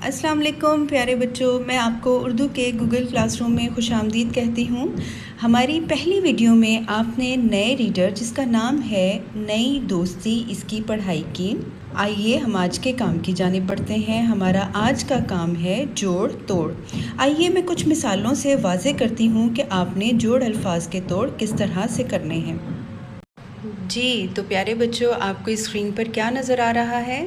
अस्सलाम वालेकुम प्यारे बच्चों, मैं आपको उर्दू के गूगल क्लासरूम में खुश आमदीद कहती हूँ। हमारी पहली वीडियो में आपने नए रीडर जिसका नाम है नई दोस्ती इसकी पढ़ाई की। आइए हम आज के काम की जानिब बढ़ते हैं। हमारा आज का काम है जोड़ तोड़। आइए मैं कुछ मिसालों से वाज़े करती हूँ कि आपने जोड़ अल्फाज के तोड़ किस तरह से करने हैं। जी तो प्यारे बच्चों, आपको स्क्रीन पर क्या नज़र आ रहा है?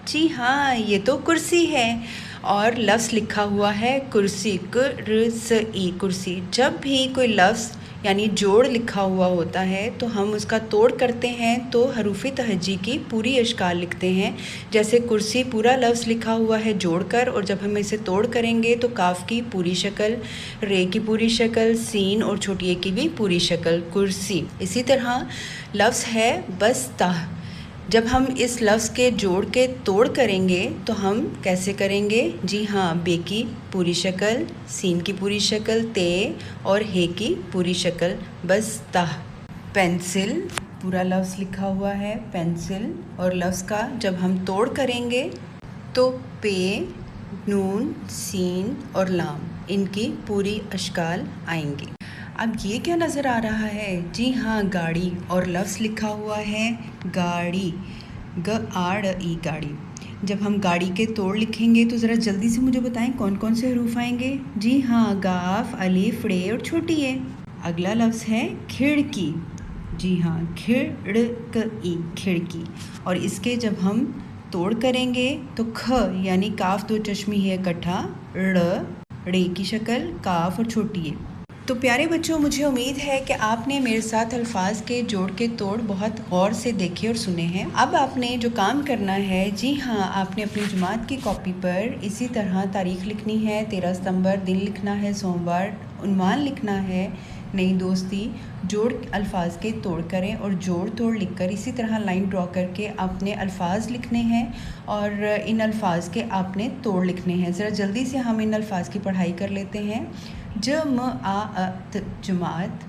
जी हाँ, ये तो कुर्सी है और लफ्ज़ लिखा हुआ है कुर्सी, कुर्सी, कुर्सी। जब भी कोई लफ्ज़ यानी जोड़ लिखा हुआ होता है तो हम उसका तोड़ करते हैं तो हरूफ़ तहज्जी की पूरी अशकाल लिखते हैं। जैसे कुर्सी पूरा लफ्ज़ लिखा हुआ है जोड़कर, और जब हम इसे तोड़ करेंगे तो काफ़ की पूरी शक्ल, रे की पूरी शक्ल, सीन और छोटी ए की भी पूरी शक्ल, कुर्सी। इसी तरह लफ्ज़ है बस्ता। जब हम इस लफ्ज़ के जोड़ के तोड़ करेंगे तो हम कैसे करेंगे? जी हाँ, बे की पूरी शक्ल, सीन की पूरी शक्ल, ते और हे की पूरी शक्ल, बस्ता। पेंसिल पूरा लफ्ज़ लिखा हुआ है पेंसिल, और लफ्ज़ का जब हम तोड़ करेंगे तो पे, नून, सीन और लाम, इनकी पूरी अशकाल आएंगी। अब ये क्या नज़र आ रहा है? जी हाँ, गाड़ी, और लफ्ज़ लिखा हुआ है गाड़ी, ग-आ-ड़-ई, गाड़ी। जब हम गाड़ी के तोड़ लिखेंगे तो ज़रा जल्दी से मुझे बताएं कौन कौन से हरूफ आएंगे? जी हाँ, गाफ, अलिफ, रे और छोटी ए। अगला लफ्ज़ है खिड़की। जी हाँ, खिड़-क-ई, खिड़की। और इसके जब हम तोड़ करेंगे तो ख यानी काफ दो चश्मी है इकट्ठा, रे की शक्ल, काफ और छोटी ए। तो प्यारे बच्चों, मुझे उम्मीद है कि आपने मेरे साथ अल्फाज के जोड़ के तोड़ बहुत गौर से देखे और सुने हैं। अब आपने जो काम करना है, जी हाँ, आपने अपनी जमात की कॉपी पर इसी तरह तारीख़ लिखनी है, 13 सितंबर, दिन लिखना है सोमवार, उन्वान लिखना है नई दोस्ती, जोड़ अल्फाज के तोड़ करें और जोड़ तोड़ लिखकर इसी तरह लाइन ड्रॉ करके आपने अल्फाज लिखने हैं और इन अल्फाज के आपने तोड़ लिखने हैं। ज़रा जल्दी से हम इन अल्फाज की पढ़ाई कर लेते हैं। जमाअत, जमात,